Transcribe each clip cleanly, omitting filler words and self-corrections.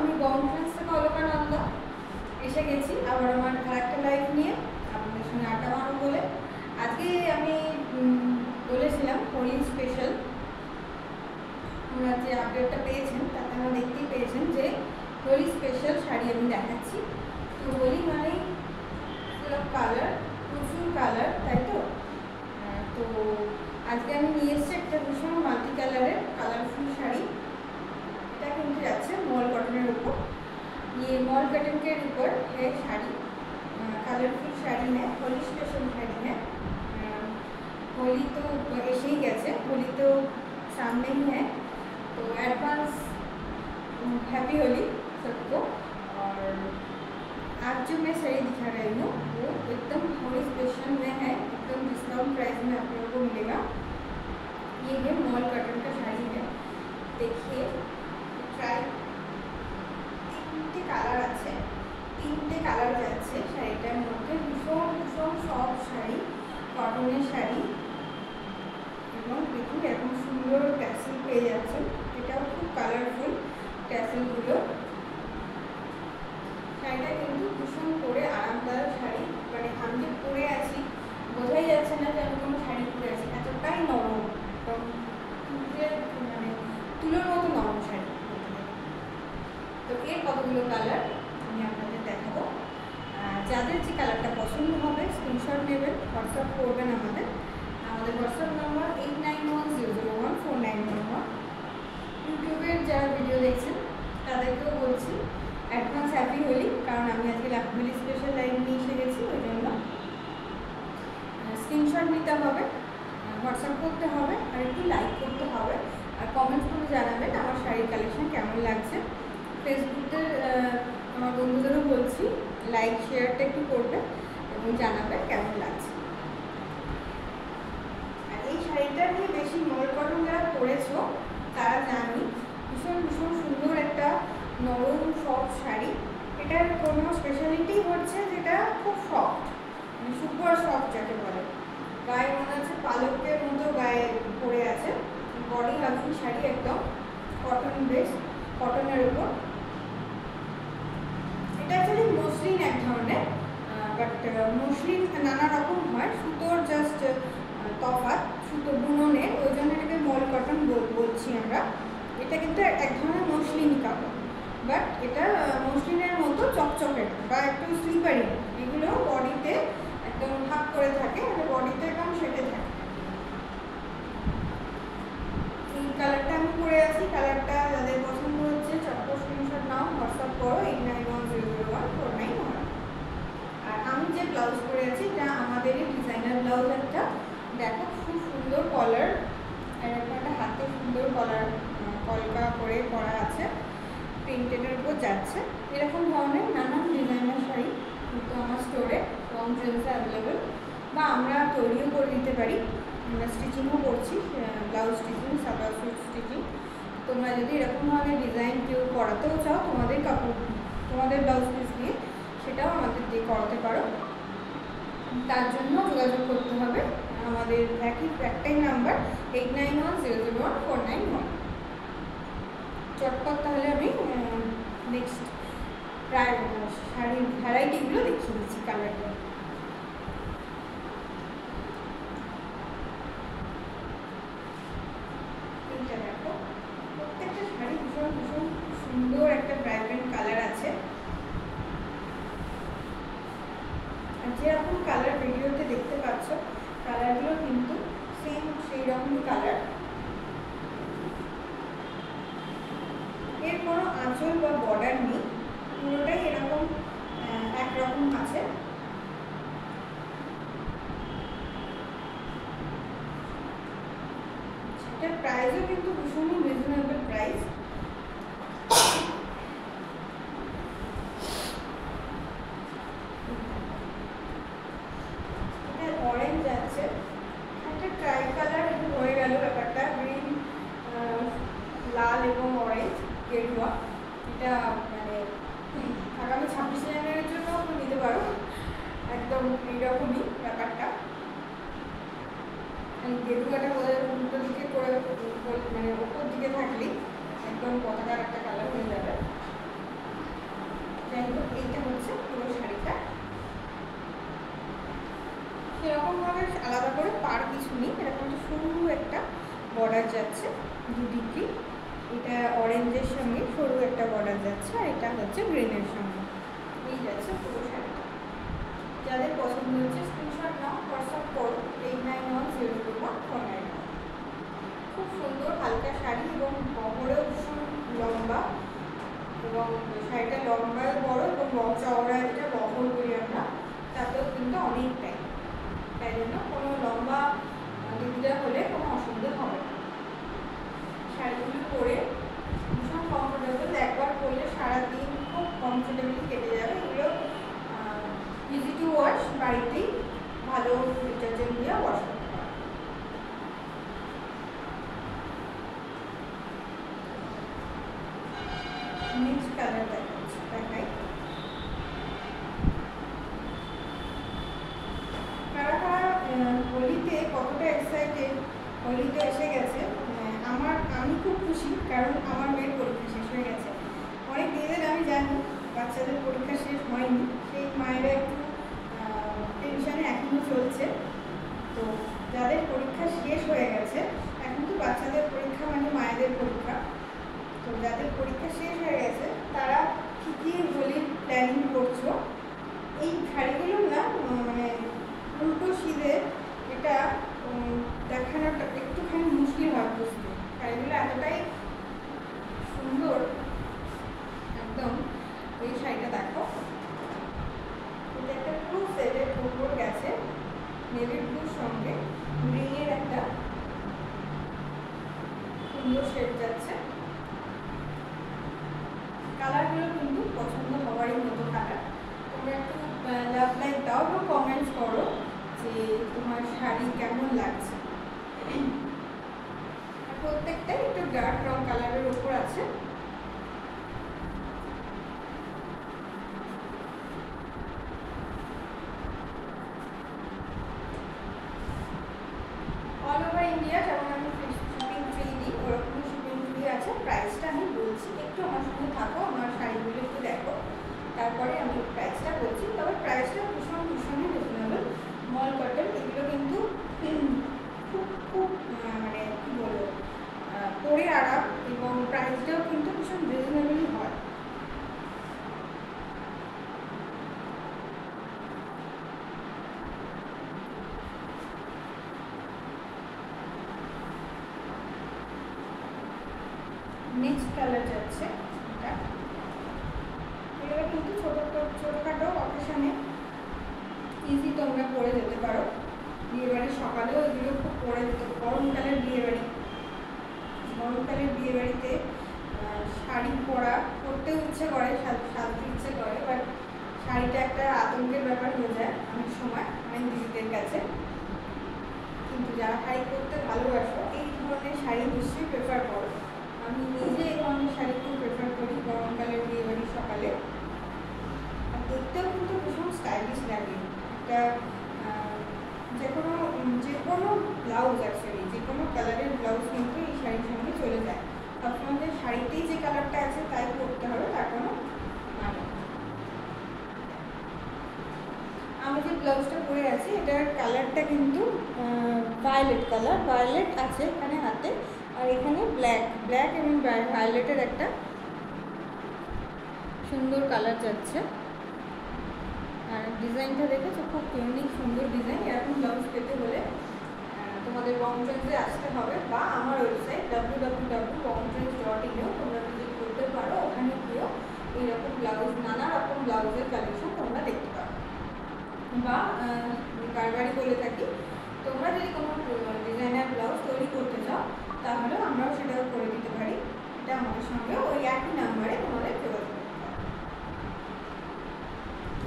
আমি গভর্নমেন্ট থেকে অলকানন্দা এসে গেছি আবার আমার আরেকটা লাইফ নিয়ে আপনাদের সঙ্গে আড্ডা মারব বলে। আজকে আমি বলেছিলাম হোলি স্পেশাল, আপনারা যে আপডেটটা পেয়েছেন তাতে আমরা দেখতেই পেয়েছেন যে হোলি স্পেশাল শাড়ি আমি দেখাচ্ছি। তো হোলি মানেই ফুল অফ কালার, প্রচুর কালার, তাই তো? তো আজকে আমি নিয়ে এসেছি একটা ভীষণ মাল্টি কালারের কালারফুল শাড়ি। এটা কিন্তু যাচ্ছে মল কটনের উপর। ये मॉल कटन के ऊपर है शाड़ी, कलरफुल शाड़ी है, होली स्पेशल शाड़ी है। होली तो ऐसे ही गए, होली तो सामने ही है, तो एडवांस हैप्पी होली सबको। और आज जो मैं साड़ी दिखा रही हूँ वो एकदम होली स्पेशल में है, एकदम डिस्काउंट प्राइस में आप लोगों को मिलेगा। ये है मॉल कटन का शाड़ी है, देखिए ट्राई। तीनटे कालार আছে, तीनटे कालार যাচ্ছে শাড়িটার মধ্যে। ভীষণ ভীষণ সফট শাড়ি, কটনের শাড়ি, এবং দেখুন এরকম সুন্দর ট্যাসেল পেয়ে যাচ্ছেন। এটাও খুব কালারফুল ট্যাসেলগুলো। শাড়িটা কিন্তু ভীষণ পরে আরামদায়ক শাড়ি, মানে আমি যে পরে আছি বোঝাই যাচ্ছে না যে আমি কোনো শাড়ি পরে আছি, এতটাই নরম, একদম মানে তুলোর মতো নরম শাড়ি। তো এর কতগুলো কালার আমি আপনাদের দেখাবো। যাদের যে কালারটা পছন্দ হবে স্ক্রিনশট নেবেন, হোয়াটসঅ্যাপ করবেন আমাদের হোয়াটসঅ্যাপ নাম্বার 8910014911। ইউটিউবের যারা ভিডিও দেখছেন তাদেরকেও বলছি অ্যাডভান্স হ্যাপি হোলি, কারণ আমি আজকে হোলি স্পেশাল লাইভ নিয়ে এসে গেছি, ওই জন্য স্ক্রিনশট নিতে হবে, হোয়াটসঅ্যাপ করতে হবে, আর একটু লাইক করতে হবে, আর কমেন্টস করে জানাবেন আমার শাড়ির কালেকশন কেমন লাগছে। ফেসবুকের আমার বন্ধুদেরও বলছি লাইক শেয়ারটা একটু করবে এবং জানাবে কেমন লাগছে। আর এই শাড়িটা নিয়ে বেশি মল কটন যারা পরেছো তারা জানি ভীষণ ভীষণ সুন্দর একটা নরম সফট শাড়ি। এটার কোনো স্পেশালিটি হচ্ছে যেটা খুব সফট, মানে সুপার সফট যাকে বলে। গায়ে মনে হচ্ছে পালকের মতো গায়ে পরে আছে, বডি লাভিং শাড়ি, একদম কটন বেস, কটনের উপর। এটা অ্যাকচুয়ালি মসলিন এক ধরনের, বাট মসলিন নানা রকম হয়, সুতোর জাস্ট তফাৎ, সুতো বুননের, ওই জন্য এটাকে মল কটন বলছি আমরা। এটা কিন্তু এক ধরনের মসলিন কাপড়, বাট এটা মসলিনের মতো চকচকে বা একটু স্লিপারি। এগুলো বডিতে একদম ভাগ করে থাকে, মানে বডিতে একদম সেটে থাকে। এই কালারটা আমি পরে আছি, কালারটা যাদের পছন্দ হচ্ছে চটপট স্ক্রিনশট নাও, হোয়াটসঅ্যাপ করো 8910014911। আর আমি যে ব্লাউজ পরে আছি এটা আমাদেরই ডিজাইনার ব্লাউজ একটা, দেখো খুব সুন্দর কলার, আর একটা হাতে সুন্দর কলার কলকা করে পরা আছে, প্রিন্টেডের উপর যাচ্ছে। এরকম ধরনের নানান ডিজাইনার শাড়ি কিন্তু আমার স্টোরে রং ট্রেন্ডসে অ্যাভেলেবেল, বা আমরা তৈরিও করে দিতে পারি। আমরা স্টিচিংও করছি, blouse stitching, salwar suit stitching. তোমরা যদি এরকম ধরনের ডিজাইন কেউ করাতেও চাও তোমাদের কাপড়, তোমাদের ব্লাউজ পিস দিয়ে, সেটাও আমাদের দিয়ে করাতে পারো। তার জন্য যোগাযোগ করতে হবে আমাদের একটাই নাম্বার 8910014911। চটপট তাহলে আমি নেক্সট প্রায় শাড়ির ভ্যারাইটিগুলো দেখিয়ে দিচ্ছি কালারগুলো। এইটা দেখো, প্রত্যেকটা শাড়ি ভীষণ ভীষণ সুন্দর একটা ভাইব্রেন্ট কালার আছে। আর যেরকম কালার ভিডিওতে দেখতে পাচ্ছ কালারগুলো কিন্তু সেম সেই রকমই কালার। এর কোনো আঁচল বা বর্ডার নেই, পুরোটাই এরকম একরকম আছে। এটার প্রাইসও কিন্তু ভীষণই রিজনেবল প্রাইস। এটা অরেঞ্জ আছে, একটা ট্রাই কালার হয়ে গেল ব্যাপারটা, গ্রিন, লাল এবং অরেঞ্জ, গেরুয়া। এটা মানে আগামী 26 জানুয়ারির জন্য নিতে পারো, একদম এইরকমই ব্যাপারটা। গেরুয়াটা উল্টো দিকে করে, মানে ওপর দিকে থাকলেই একদম পতাকার একটা কালার হয়ে যাবে। দেখো এইটা হচ্ছে পুরো শাড়িটা। সেরকমভাবে আলাদা করে পার কিছু নেই, এরকম একটা সরু একটা বর্ডার যাচ্ছে 2 ডিগ্রি। এটা অরেঞ্জের সঙ্গে সরু একটা বর্ডার যাচ্ছে, আর এটা হচ্ছে গ্রিনের সঙ্গে। এই যাচ্ছে পুরো শাড়িটা। যাদের পছন্দ হচ্ছে স্ক্রিনশট নাও, হোয়াটসঅ্যাপ করো 89102149। খুব সুন্দর হালকা শাড়ি এবং বহরেও ভীষণ লম্বা, এবং শাড়িটা লম্বায় বড় এবং চওড়া, যেটা বহর করি আমরা, তাতেও কিন্তু অনেকটাই। তাই জন্য কোনো লম্বা দিদিরা হলে কোনো অসুবিধা হবে না। শাড়িগুলো পরে ভীষণ কমফোর্টেবল, একবার পরলে সারাদিন খুব কমফোর্টেবলি কেটে যাবে। এগুলো ইজি টু ওয়াশ, বাড়িতেই ভালো ডিটারজেন্ট দিয়ে ওয়াশ করতে পারবে। নেক্সট কালার দেখাই। কারা কারা হোলিতে কতটা এক্সাইটেড, হোলিতে এসে গেছে। আমি খুব খুশি, কারণ আমার মেয়ের পরীক্ষা শেষ হয়ে গেছে। অনেক দিনের আমি জানি বাচ্চাদের পরীক্ষা শেষ হয়নি, সেই মায়েরা একটু টেনশনে এখনও চলছে। তো যাদের পরীক্ষা শেষ হয়ে গেছে, এখন তো বাচ্চাদের পরীক্ষা মানে মায়েদের পরীক্ষা, তো যাদের পরীক্ষা শেষ হয়ে গেছে তারা কী কী হোলির প্ল্যানিং করছো, এই শাড়িগুলো না মানে উল্টো সিধে এটা দেখানোটা একটুখানি মুশকিল হয় বুঝতে। শাড়িগুলো এতটাই সুন্দর একদম। এই শাড়িটা দেখো, এটা একটা ব্লু শেডের উপর গেছে, নেভি ব্লুর সঙ্গে গ্রিনের একটা সুন্দর শেড যাচ্ছে। কালারগুলো কিন্তু পছন্দ হওয়ারই মতো কালার। তোমরা একটু লাভ লাইক দাও এবং কমেন্টস করো যে তোমার শাড়ি কেমন লাগছে। প্রত্যেকটাই একটু ডার্ক রং কালারের উপর আছে। অল ওভার ইন্ডিয়া যেমন আমি শিপিং ফ্রি দিই, ওরকমই শিপিং ফ্রি আছে। প্রাইসটা আমি বলছি, একটু আমার সঙ্গে থাকো, আমার শাড়িগুলো একটু দেখো, তারপরে আমি প্রাইসটা বলছি। তবে প্রাইসটা ভীষণই রিজনেবল। মল কটন এগুলো কিন্তু খুব খুব মানে কী বলবো, পরে আরাম, এবং প্রাইসটাও কিন্তু ভীষণ রিজনেবলই হয়। নেক্সট কালার যাচ্ছে এটা। এগুলো কিন্তু ছোটোখাটো অকেশনে ইজি তোমরা পরে যেতে পারো। বিয়েবাড়ির সকালেও এগুলো খুব পরে যেতে। গরমকালের বিয়েবাড়িতে শাড়ি পরতে ইচ্ছে করে, সাজতে ইচ্ছে করে, বাট শাড়িটা একটা আতঙ্কের ব্যাপার হয়ে যায় অনেক সময় অনেক দিদিদের কাছে। কিন্তু যারা শাড়ি পরতে ভালোবাসো, এই ধরনের শাড়ি নিশ্চয়ই প্রেফার করো। আমি নিজে এই ধরনের শাড়ি খুব প্রেফার করি গরমকালের বিয়েবাড়ির সকালে। আর দেখতেও কিন্তু ভীষণ স্টাইলিশ লাগে। একটা যে কোনো ব্লাউজ, অ্যাকচুয়ালি যে কোনো কালারের ব্লাউজ কিন্তু এই শাড়ির সঙ্গে চলে যায়। সবসময় শাড়িতেই যে কালারটা আছে তাই পরতে হবে তার কোনো মানে। আমি যে ব্লাউজটা পরে আছি এটার কালারটা কিন্তু ভায়োলেট কালার, ভায়োলেট আছে এখানে হাতে, আর এখানে ব্ল্যাক এবং ভায়োলেটের একটা সুন্দর কালার যাচ্ছে। আর ডিজাইনটা দেখেছো, খুব ইউনিক সুন্দর ডিজাইন। এরকম ব্লাউজ পেতে হলে তোমাদের বংট্রেন্ডসে আসতে হবে, বা আমার ওয়েবসাইট www.bomtrends.in তোমরা ভিজিট করতে পারো। ওখানে গিয়েও এইরকম ব্লাউজ, নানা রকম ব্লাউজের কালেকশন তোমরা দেখতে পারো। বা বারবারই বলে থাকি, তোমরা যদি কোনো ডিজাইনার ব্লাউজ তৈরি করতে চাও তাহলে আমরাও সেটাও করে দিতে পারি। এটা আমাদের সঙ্গে ওই একই নাম্বারে তোমাদের যোগাযোগ করতে হবে।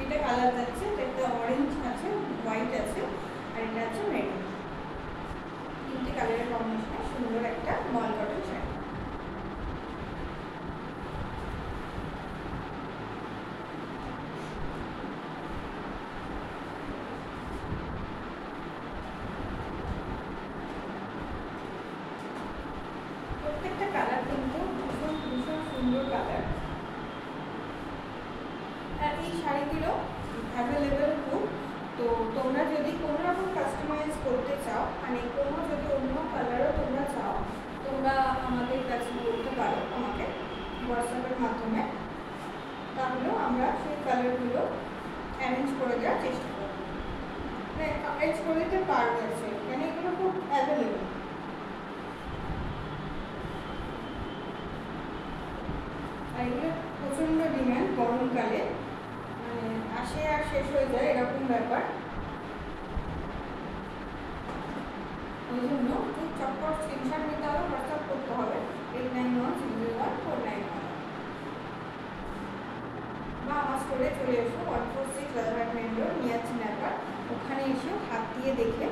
এটা কালার যাচ্ছে, এটা অরেঞ্জ আছে, হোয়াইট আছে, আর এটা আছে মেরুন। তিনটে কালারের কম্বিনেশনে সুন্দর একটা মল কটন শাড়ি। প্রত্যেকটা কালার কিন্তু ভীষণ সুন্দর কালার। শাড়িগুলো অ্যাভেলেবেল খুব। তো তোমরা যদি কোনো রকম কাস্টমাইজ করতে চাও, মানে কোনো যদি অন্য কালারও তোমরা চাও, তোমরা আমাদের কাছে বলতে পারো আমাকে হোয়াটসঅ্যাপের মাধ্যমে, তাহলেও আমরা সেই কালারগুলো অ্যারেঞ্জ করে দেওয়ার চেষ্টা করবো, মানে অ্যারেঞ্জ করে দিতে পারবো। মানে এগুলো খুব অ্যাভেলেবেল। আর এগুলো প্রচণ্ড ডিমান্ড গরমকালে, মানে আসে আর শেষ হয়ে যায় এরকম ব্যাপার। ওই জন্য খুব চটপট স্ক্রিনশট নিতে হবে, হোয়াটসঅ্যাপ করতে হবে 8916014991, বা আমার স্টোরে চলে এসো 146 রাজারহাট মেন রোড, মিয়াচি নাকা। ওখানে এসেও হাত দিয়ে দেখে,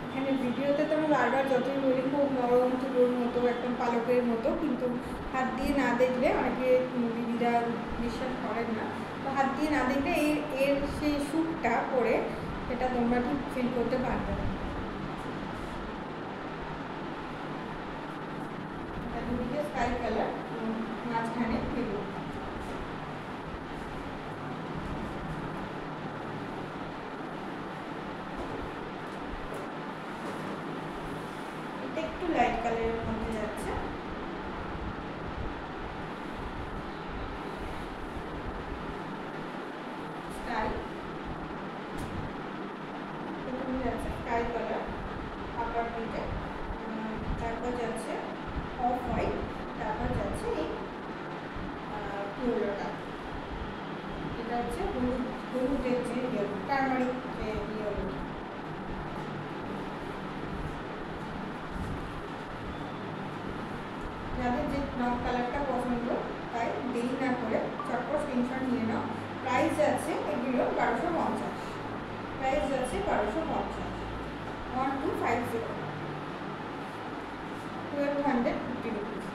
এখানে ভিডিওতে তো আমি বারবার যতই বলি খুব নরম তুলোর মতো, একদম পালকের মতো, কিন্তু হাত দিয়ে না দেখলে অনেকে দিদিরা বিশ্বাস করেন না। তো হাত দিয়ে না দেখলে এর সেই সুখটা পরে সেটা তোমরা ঠিক ফিল করতে পারবে না। দুদিকে স্কাই কালার, মাঝখানে ব্লু। একটু লাইট কালারের মধ্যে যাচ্ছে, স্কাই যাচ্ছে, স্কাই কালার আপার দিকে, তারপর যাচ্ছে অফ হোয়াইট, তারপর যাচ্ছে এই ইয়েলোটা, এটা হচ্ছে হলুদের যে ইয়েলো, টার্মারিক যে ইয়েলো। যাদের যে কালারটা পছন্দ তাই দেরি না করে চটপট স্ক্রিনশট নিয়ে নাও। প্রাইস আছে এগুলো 1250, প্রাইস আছে 1250, 1250, 1250 রুপিস,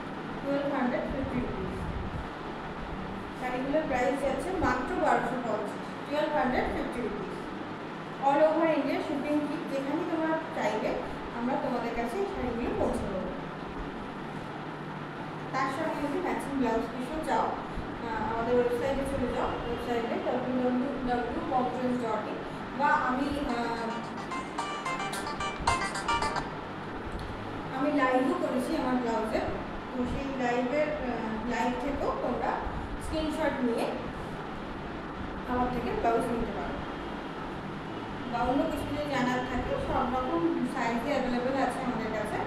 1250 রুপিস। শাড়িগুলোর প্রাইস আছে মাত্র 1250, 1250 rupees. All over India shipping free, যেখানে তোমরা চাইবে আমরা তোমাদের কাছে এই শাড়িগুলো পৌঁছে দেবো। তার সঙ্গে যদি ম্যাচিং ব্লাউজ পিসও চাও, আমাদের ওয়েবসাইটে চলে যাও, ওয়েবসাইটে www.pomdress.in, বা আমি লাইভও করেছি আমার ব্লাউজে, তো সেই লাইভ থেকেও তোমরা স্ক্রিনশট নিয়ে আমার থেকে ব্লাউজ নিতে পারো। বা অন্য কিছু যদি জানার থাকে, সব রকম সাইজে অ্যাভেলেবেল আছে আমাদের কাছে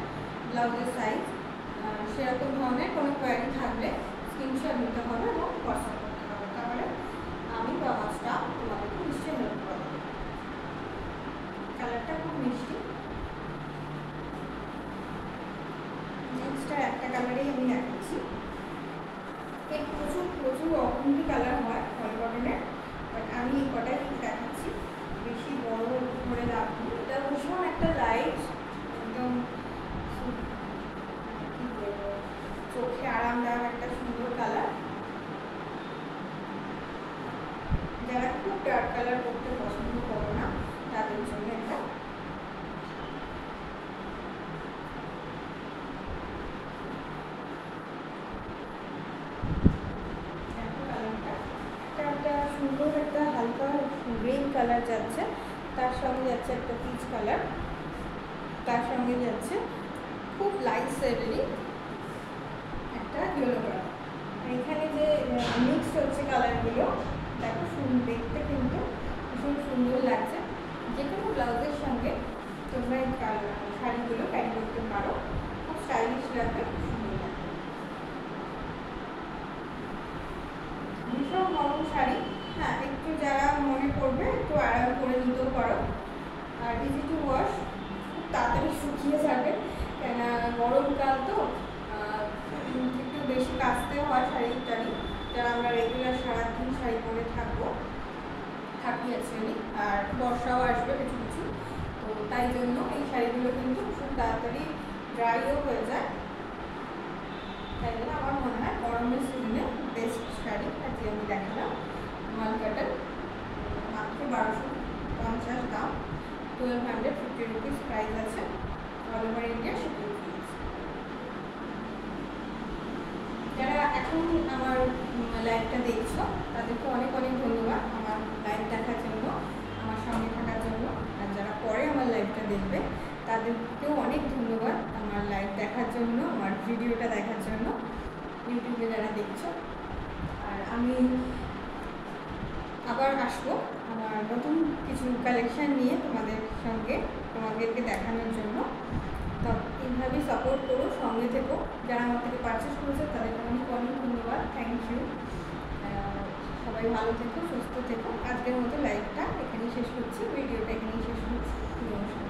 ব্লাউজের সাইজ। সেরকম ধরনের কোনো কোয়ারি থাকলে স্ক্রিনশট নিতে হবে এবং হোয়াটসঅ্যাপ করতে হবে, তাহলে আমি বা আমার স্টাফ তোমাদেরকে নিশ্চয়ই হেল্প করবো। কালারটা খুব মিষ্টি। নেক্সট একটা কালারেই আমি দেখাচ্ছি, এর প্রচুর প্রচুর অপূর্ণী কালার হয় ফল কটনের, বাট আমি এই কটাই দেখাচ্ছি, বেশি বড় করে রাখবো। এটা ভীষণ একটা লাইট, একদম চোখে আরামদায়ক একটা সুন্দর কালার। যারা খুব ডার্ক কালার করতে পছন্দ করো না তাদের জন্য এটা। একটা সুন্দর একটা হালকা গ্রিন কালার যাচ্ছে, তার সঙ্গে যাচ্ছে একটা পিচ কালার, তার সঙ্গে যাচ্ছে খুব লাইট শেডেরই একটা ইয়েলো কালার। এখানে যে মিক্স হচ্ছে কালারগুলো দেখো, দেখতে কিন্তু ভীষণ সুন্দর লাগছে। যে কোনো ব্লাউজের সঙ্গে তোমরা এই শাড়িগুলো ক্যারি করতে পারো, খুব স্টাইলিশ লাগবে, সুন্দর লাগবে। ভীষণ নরম শাড়ি, হ্যাঁ একটু যারা মনে করবে একটু আরাম করে নিতেও পারো। আর ইজি টু ওয়াশ, খুব তাড়াতাড়ি শুকিয়ে যাবে, কেন গরমকাল তো একটু বেশি কাচতে হয় শাড়ি টাড়ি, যারা আমরা রেগুলার সারাদিন শাড়ি পরে থাকি অ্যাকচুয়ালি, আর বর্ষাও আসবে কিছু কিছু, তো তাই জন্য এই শাড়িগুলো কিন্তু খুব তাড়াতাড়ি ড্রাইও হয়ে যায়। তাই জন্য আমার মনে হয় গরমের সিজনে বেস্ট শাড়ি আজকে আমি দেখালাম। মাল কাটার মাত্র 1250 দাম, 1250 রুপিস প্রাইস আছে, অল ওভার ইন্ডিয়া শিপিং ফি। যারা এখন আমার লাইভটা দেখছো তাদেরকে অনেক অনেক ধন্যবাদ আমার লাইভ দেখার জন্য, আমার সঙ্গে থাকার জন্য। আর যারা পরে আমার লাইভটা দেখবে তাদেরকেও অনেক ধন্যবাদ আমার লাইভ দেখার জন্য, আমার ভিডিওটা দেখার জন্য, ইউটিউবে যারা দেখছো। আর আমি আবার আসবো আমার নতুন কিছু কালেকশান নিয়ে তোমাদেরকে দেখানোর জন্য। তো এইভাবেই সাপোর্ট করো, সঙ্গে থেকো। যারা আমার থেকে পারচেস করেছে তাদেরকে অনেক অনেক ধন্যবাদ, থ্যাংক ইউ। সবাই ভালো থেকো, সুস্থ থেকো। আজকের মতো লাইভটা এখানেই শেষ করছি, ভিডিওটা এখানেই শেষ করছি। নমস্কার।